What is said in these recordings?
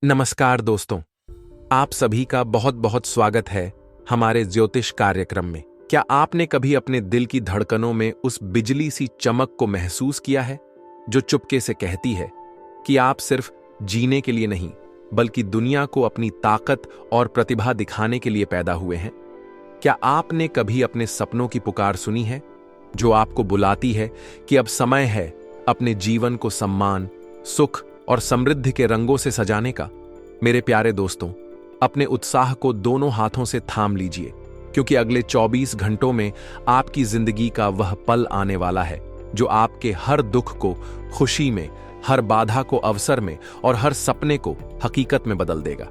नमस्कार दोस्तों, आप सभी का बहुत बहुत स्वागत है हमारे ज्योतिष कार्यक्रम में। क्या आपने कभी अपने दिल की धड़कनों में उस बिजली सी चमक को महसूस किया है जो चुपके से कहती है कि आप सिर्फ जीने के लिए नहीं बल्कि दुनिया को अपनी ताकत और प्रतिभा दिखाने के लिए पैदा हुए हैं? क्या आपने कभी अपने सपनों की पुकार सुनी है जो आपको बुलाती है कि अब समय है अपने जीवन को सम्मान, सुख और समृद्धि के रंगों से सजाने का? मेरे प्यारे दोस्तों, अपने उत्साह को दोनों हाथों से थाम लीजिए, क्योंकि अगले 24 घंटों में आपकी जिंदगी का वह पल आने वाला है जो आपके हर दुख को खुशी में, हर बाधा को अवसर में और हर सपने को हकीकत में बदल देगा।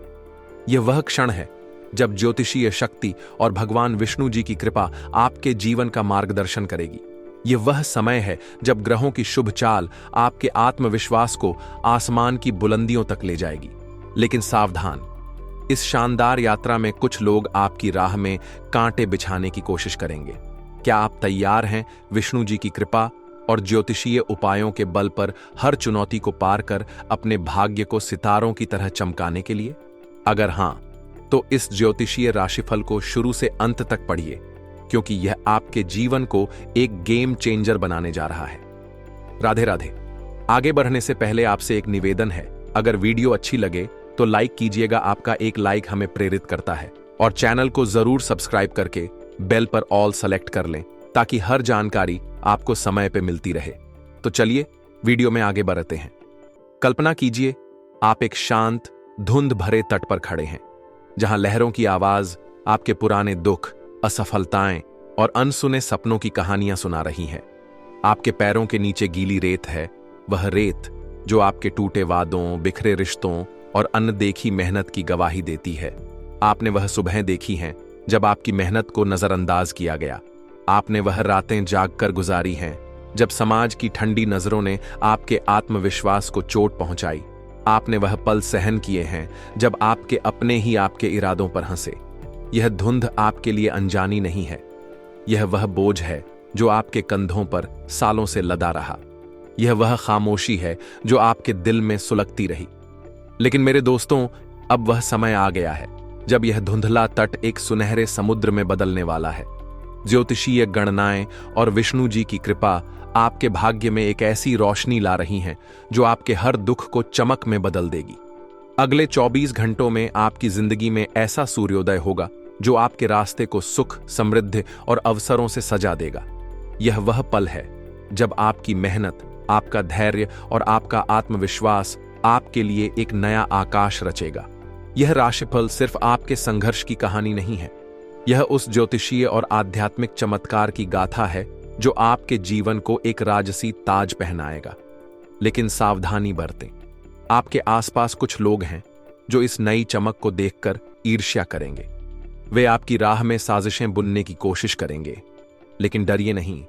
यह वह क्षण है जब ज्योतिषीय शक्ति और भगवान विष्णु जी की कृपा आपके जीवन का मार्गदर्शन करेगी। यह वह समय है जब ग्रहों की शुभ चाल आपके आत्मविश्वास को आसमान की बुलंदियों तक ले जाएगी। लेकिन सावधान, इस शानदार यात्रा में कुछ लोग आपकी राह में कांटे बिछाने की कोशिश करेंगे। क्या आप तैयार हैं विष्णु जी की कृपा और ज्योतिषीय उपायों के बल पर हर चुनौती को पार कर अपने भाग्य को सितारों की तरह चमकाने के लिए? अगर हां, तो इस ज्योतिषीय राशिफल को शुरू से अंत तक पढ़िए, क्योंकि यह आपके जीवन को एक गेम चेंजर बनाने जा रहा है। राधे राधे। आगे बढ़ने से पहले आपसे एक निवेदन है, अगर वीडियो अच्छी लगे तो लाइक कीजिएगा। आपका एक लाइक हमें प्रेरित करता है। और चैनल को जरूर सब्सक्राइब करके बेल पर ऑल सेलेक्ट कर लें, ताकि हर जानकारी आपको समय पे मिलती रहे। तो चलिए वीडियो में आगे बढ़ते हैं। कल्पना कीजिए, आप एक शांत धुंध भरे तट पर खड़े हैं, जहां लहरों की आवाज आपके पुराने दुख, असफलताएं और अनसुने सपनों की कहानियां सुना रही हैं। आपके पैरों के नीचे गीली रेत है, वह रेत जो आपके टूटे वादों, बिखरे रिश्तों और अनदेखी मेहनत की गवाही देती है। आपने वह सुबहें देखी हैं जब आपकी मेहनत को नजरअंदाज किया गया। आपने वह रातें जागकर गुजारी हैं जब समाज की ठंडी नजरों ने आपके आत्मविश्वास को चोट पहुंचाई। आपने वह पल सहन किए हैं जब आपके अपने ही आपके इरादों पर हंसे। यह धुंध आपके लिए अनजानी नहीं है, यह वह बोझ है जो आपके कंधों पर सालों से लदा रहा। यह वह खामोशी है जो आपके दिल में सुलगती रही। लेकिन मेरे दोस्तों, अब वह समय आ गया है जब यह धुंधला तट एक सुनहरे समुद्र में बदलने वाला है। ज्योतिषीय गणनाएं और विष्णु जी की कृपा आपके भाग्य में एक ऐसी रोशनी ला रही हैं जो आपके हर दुख को चमक में बदल देगी। अगले 24 घंटों में आपकी जिंदगी में ऐसा सूर्योदय होगा जो आपके रास्ते को सुख, समृद्धि और अवसरों से सजा देगा। यह वह पल है जब आपकी मेहनत, आपका धैर्य और आपका आत्मविश्वास आपके लिए एक नया आकाश रचेगा। यह राशिफल सिर्फ आपके संघर्ष की कहानी नहीं है, यह उस ज्योतिषीय और आध्यात्मिक चमत्कार की गाथा है जो आपके जीवन को एक राजसी ताज पहनाएगा। लेकिन सावधानी बरतें, आपके आसपास कुछ लोग हैं जो इस नई चमक को देखकर ईर्ष्या करेंगे। वे आपकी राह में साजिशें बुनने की कोशिश करेंगे। लेकिन डरिए नहीं,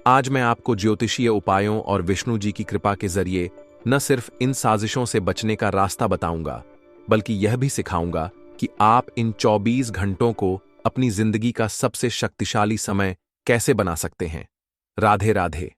आज मैं आपको ज्योतिषीय उपायों और विष्णु जी की कृपा के जरिए न सिर्फ इन साजिशों से बचने का रास्ता बताऊंगा, बल्कि यह भी सिखाऊंगा कि आप इन 24 घंटों को अपनी जिंदगी का सबसे शक्तिशाली समय कैसे बना सकते हैं। राधे राधे।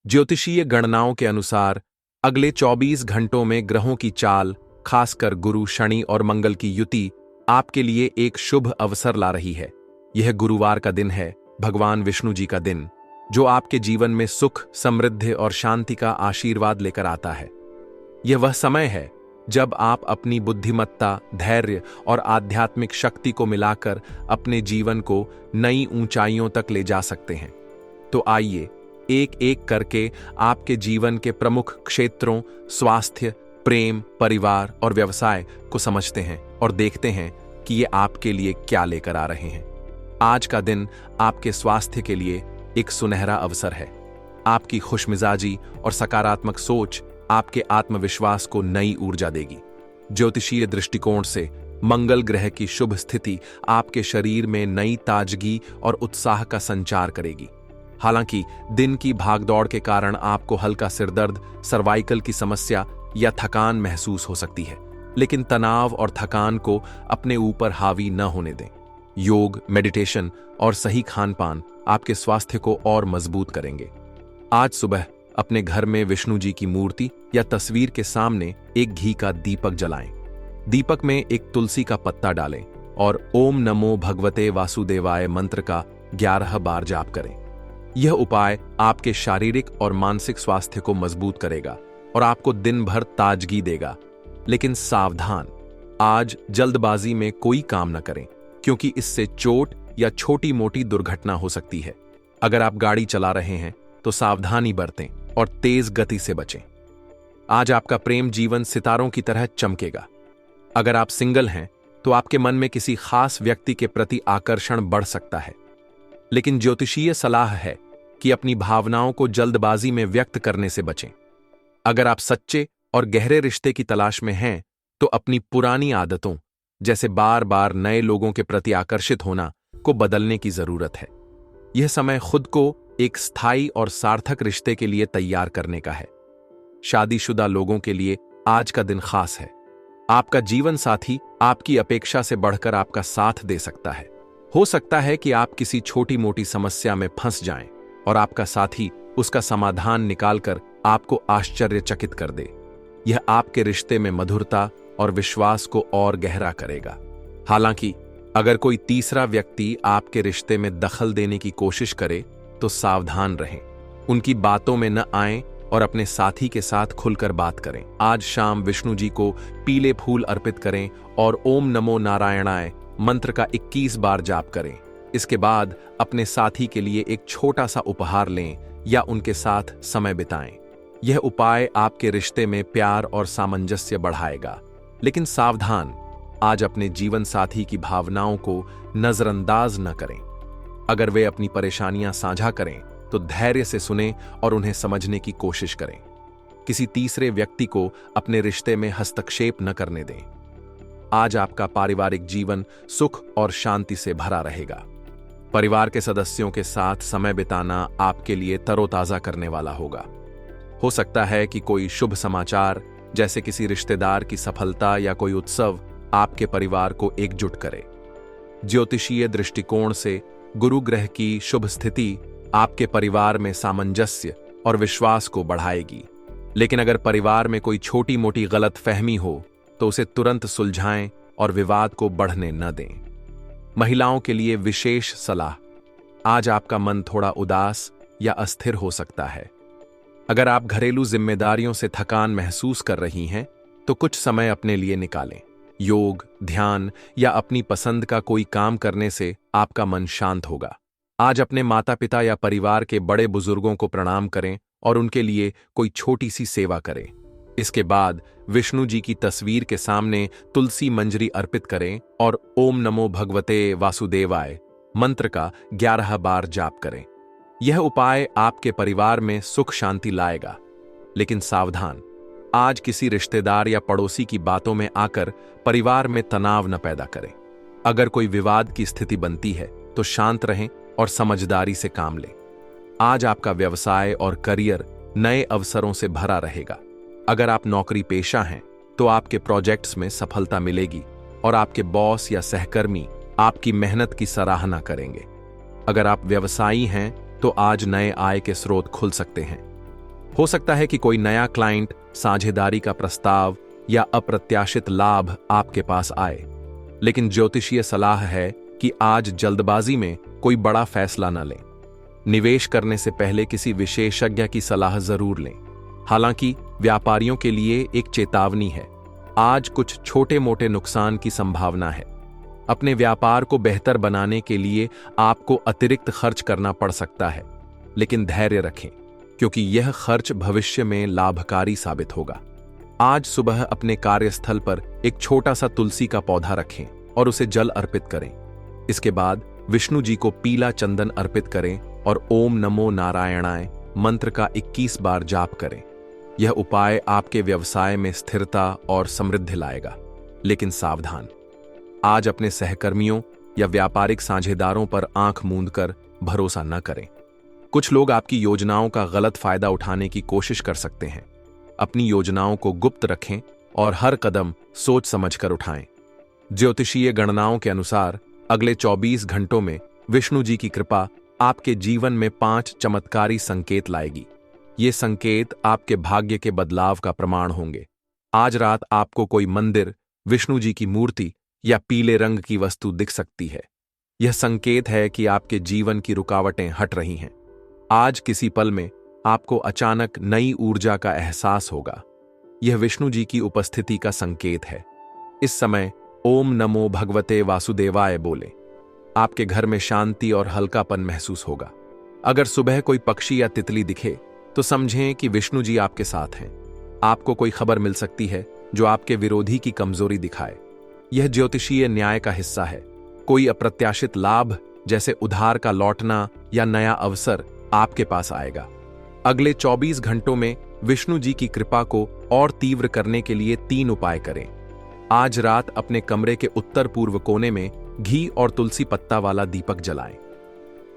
ज्योतिषीय गणनाओं के अनुसार अगले 24 घंटों में ग्रहों की चाल, खासकर गुरु, शनि और मंगल की युति आपके लिए एक शुभ अवसर ला रही है। यह गुरुवार का दिन है, भगवान विष्णु जी का दिन, जो आपके जीवन में सुख, समृद्धि और शांति का आशीर्वाद लेकर आता है। यह वह समय है जब आप अपनी बुद्धिमत्ता, धैर्य और आध्यात्मिक शक्ति को मिलाकर अपने जीवन को नई ऊंचाइयों तक ले जा सकते हैं। तो आइए एक एक करके आपके जीवन के प्रमुख क्षेत्रों, स्वास्थ्य, प्रेम, परिवार और व्यवसाय को समझते हैं और देखते हैं कि ये आपके लिए क्या लेकर आ रहे हैं। आज का दिन आपके स्वास्थ्य के लिए एक सुनहरा अवसर है। आपकी खुशमिजाजी और सकारात्मक सोच आपके आत्मविश्वास को नई ऊर्जा देगी। ज्योतिषीय दृष्टिकोण से मंगल ग्रह की शुभ स्थिति आपके शरीर में नई ताजगी और उत्साह का संचार करेगी। हालांकि दिन की भागदौड़ के कारण आपको हल्का सिरदर्द, सर्वाइकल की समस्या या थकान महसूस हो सकती है, लेकिन तनाव और थकान को अपने ऊपर हावी न होने दें। योग, मेडिटेशन और सही खान-पान आपके स्वास्थ्य को और मजबूत करेंगे। आज सुबह अपने घर में विष्णु जी की मूर्ति या तस्वीर के सामने एक घी का दीपक जलाएं। दीपक में एक तुलसी का पत्ता डालें और ओम नमो भगवते वासुदेवाय मंत्र का 11 बार जाप करें। यह उपाय आपके शारीरिक और मानसिक स्वास्थ्य को मजबूत करेगा और आपको दिन भर ताजगी देगा। लेकिन सावधान, आज जल्दबाजी में कोई काम न करें, क्योंकि इससे चोट या छोटी मोटी दुर्घटना हो सकती है। अगर आप गाड़ी चला रहे हैं तो सावधानी बरतें और तेज गति से बचें। आज आपका प्रेम जीवन सितारों की तरह चमकेगा। अगर आप सिंगल हैं तो आपके मन में किसी खास व्यक्ति के प्रति आकर्षण बढ़ सकता है। लेकिन ज्योतिषीय सलाह है कि अपनी भावनाओं को जल्दबाजी में व्यक्त करने से बचें। अगर आप सच्चे और गहरे रिश्ते की तलाश में हैं तो अपनी पुरानी आदतों, जैसे बार बार नए लोगों के प्रति आकर्षित होना, को बदलने की जरूरत है। यह समय खुद को एक स्थायी और सार्थक रिश्ते के लिए तैयार करने का है। शादीशुदा लोगों के लिए आज का दिन खास है। आपका जीवन साथी आपकी अपेक्षा से बढ़कर आपका साथ दे सकता है। हो सकता है कि आप किसी छोटी मोटी समस्या में फंस जाएं और आपका साथी उसका समाधान निकालकर आपको आश्चर्यचकित कर दे। यह आपके रिश्ते में मधुरता और विश्वास को और गहरा करेगा। हालांकि अगर कोई तीसरा व्यक्ति आपके रिश्ते में दखल देने की कोशिश करे तो सावधान रहें। उनकी बातों में न आएं और अपने साथी के साथ खुलकर बात करें। आज शाम विष्णु जी को पीले फूल अर्पित करें और ओम नमो नारायणाय मंत्र का 21 बार जाप करें। इसके बाद अपने साथी के लिए एक छोटा सा उपहार लें या उनके साथ समय बिताएं। यह उपाय आपके रिश्ते में प्यार और सामंजस्य बढ़ाएगा। लेकिन सावधान, आज अपने जीवन साथी की भावनाओं को नजरअंदाज न करें। अगर वे अपनी परेशानियां साझा करें तो धैर्य से सुनें और उन्हें समझने की कोशिश करें। किसी तीसरे व्यक्ति को अपने रिश्ते में हस्तक्षेप न करने दें। आज आपका पारिवारिक जीवन सुख और शांति से भरा रहेगा। परिवार के सदस्यों के साथ समय बिताना आपके लिए तरोताजा करने वाला होगा। हो सकता है कि कोई शुभ समाचार, जैसे किसी रिश्तेदार की सफलता या कोई उत्सव, आपके परिवार को एकजुट करे। ज्योतिषीय दृष्टिकोण से गुरु ग्रह की शुभ स्थिति आपके परिवार में सामंजस्य और विश्वास को बढ़ाएगी। लेकिन अगर परिवार में कोई छोटी मोटी गलतफहमी हो तो उसे तुरंत सुलझाएं और विवाद को बढ़ने न दें। महिलाओं के लिए विशेष सलाह, आज आपका मन थोड़ा उदास या अस्थिर हो सकता है। अगर आप घरेलू जिम्मेदारियों से थकान महसूस कर रही हैं तो कुछ समय अपने लिए निकालें। योग, ध्यान या अपनी पसंद का कोई काम करने से आपका मन शांत होगा। आज अपने माता पिता या परिवार के बड़े बुजुर्गों को प्रणाम करें और उनके लिए कोई छोटी सी सेवा करें। इसके बाद विष्णु जी की तस्वीर के सामने तुलसी मंजरी अर्पित करें और ओम नमो भगवते वासुदेवाय मंत्र का 11 बार जाप करें। यह उपाय आपके परिवार में सुख शांति लाएगा। लेकिन सावधान, आज किसी रिश्तेदार या पड़ोसी की बातों में आकर परिवार में तनाव न पैदा करें। अगर कोई विवाद की स्थिति बनती है तो शांत रहें और समझदारी से काम लें। आज आपका व्यवसाय और करियर नए अवसरों से भरा रहेगा। अगर आप नौकरी पेशा हैं तो आपके प्रोजेक्ट्स में सफलता मिलेगी और आपके बॉस या सहकर्मी आपकी मेहनत की सराहना करेंगे। अगर आप व्यवसायी हैं तो आज नए आय के स्रोत खुल सकते हैं। हो सकता है कि कोई नया क्लाइंट, साझेदारी का प्रस्ताव या अप्रत्याशित लाभ आपके पास आए। लेकिन ज्योतिषीय सलाह है कि आज जल्दबाजी में कोई बड़ा फैसला न लें। निवेश करने से पहले किसी विशेषज्ञ की सलाह जरूर लें। हालांकि व्यापारियों के लिए एक चेतावनी है, आज कुछ छोटे मोटे नुकसान की संभावना है। अपने व्यापार को बेहतर बनाने के लिए आपको अतिरिक्त खर्च करना पड़ सकता है, लेकिन धैर्य रखें क्योंकि यह खर्च भविष्य में लाभकारी साबित होगा। आज सुबह अपने कार्यस्थल पर एक छोटा सा तुलसी का पौधा रखें और उसे जल अर्पित करें। इसके बाद विष्णु जी को पीला चंदन अर्पित करें और ओम नमो नारायणाय मंत्र का 21 बार जाप करें। यह उपाय आपके व्यवसाय में स्थिरता और समृद्धि लाएगा। लेकिन सावधान, आज अपने सहकर्मियों या व्यापारिक साझेदारों पर आंख मूंदकर भरोसा न करें। कुछ लोग आपकी योजनाओं का गलत फायदा उठाने की कोशिश कर सकते हैं। अपनी योजनाओं को गुप्त रखें और हर कदम सोच समझकर उठाएं। ज्योतिषीय गणनाओं के अनुसार अगले 24 घंटों में विष्णु जी की कृपा आपके जीवन में 5 चमत्कारी संकेत लाएगी। ये संकेत आपके भाग्य के बदलाव का प्रमाण होंगे। आज रात आपको कोई मंदिर, विष्णु जी की मूर्ति या पीले रंग की वस्तु दिख सकती है। यह संकेत है कि आपके जीवन की रुकावटें हट रही हैं। आज किसी पल में आपको अचानक नई ऊर्जा का एहसास होगा। यह विष्णु जी की उपस्थिति का संकेत है। इस समय ओम नमो भगवते वासुदेवाय बोले। आपके घर में शांति और हल्कापन महसूस होगा। अगर सुबह कोई पक्षी या तितली दिखे तो समझें कि विष्णु जी आपके साथ हैं। आपको कोई खबर मिल सकती है जो आपके विरोधी की कमजोरी दिखाए। यह ज्योतिषीय न्याय का हिस्सा है। कोई अप्रत्याशित लाभ जैसे उधार का लौटना या नया अवसर आपके पास आएगा। अगले 24 घंटों में विष्णु जी की कृपा को और तीव्र करने के लिए 3 उपाय करें। आज रात अपने कमरे के उत्तर पूर्व कोने में घी और तुलसी पत्ता वाला दीपक जलाएं।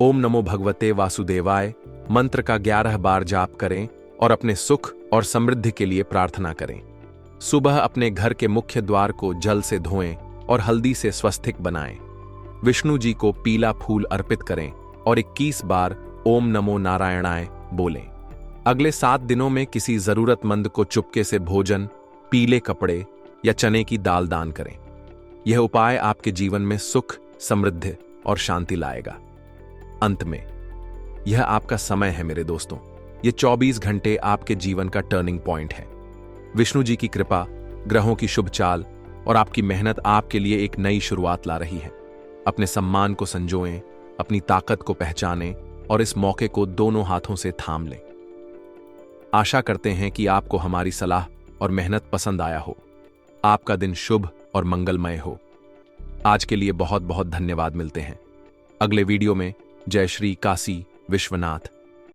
ओम नमो भगवते वासुदेवाय मंत्र का 11 बार जाप करें और अपने सुख और समृद्धि के लिए प्रार्थना करें। सुबह अपने घर के मुख्य द्वार को जल से धोएं और हल्दी से स्वस्तिक बनाएं। विष्णु जी को पीला फूल अर्पित करें और 21 बार ओम नमो नारायणाय बोलें। अगले 7 दिनों में किसी जरूरतमंद को चुपके से भोजन, पीले कपड़े या चने की दाल दान करें। यह उपाय आपके जीवन में सुख, समृद्धि और शांति लाएगा। अंत में, यह आपका समय है मेरे दोस्तों। ये 24 घंटे आपके जीवन का टर्निंग पॉइंट है। विष्णु जी की कृपा, ग्रहों की शुभ चाल और आपकी मेहनत आपके लिए एक नई शुरुआत ला रही है। अपने सम्मान को संजोएं, अपनी ताकत को पहचानें और इस मौके को दोनों हाथों से थाम लें। आशा करते हैं कि आपको हमारी सलाह और मेहनत पसंद आया हो। आपका दिन शुभ और मंगलमय हो। आज के लिए बहुत बहुत धन्यवाद। मिलते हैं अगले वीडियो में। जय श्री काशी विश्वनाथ।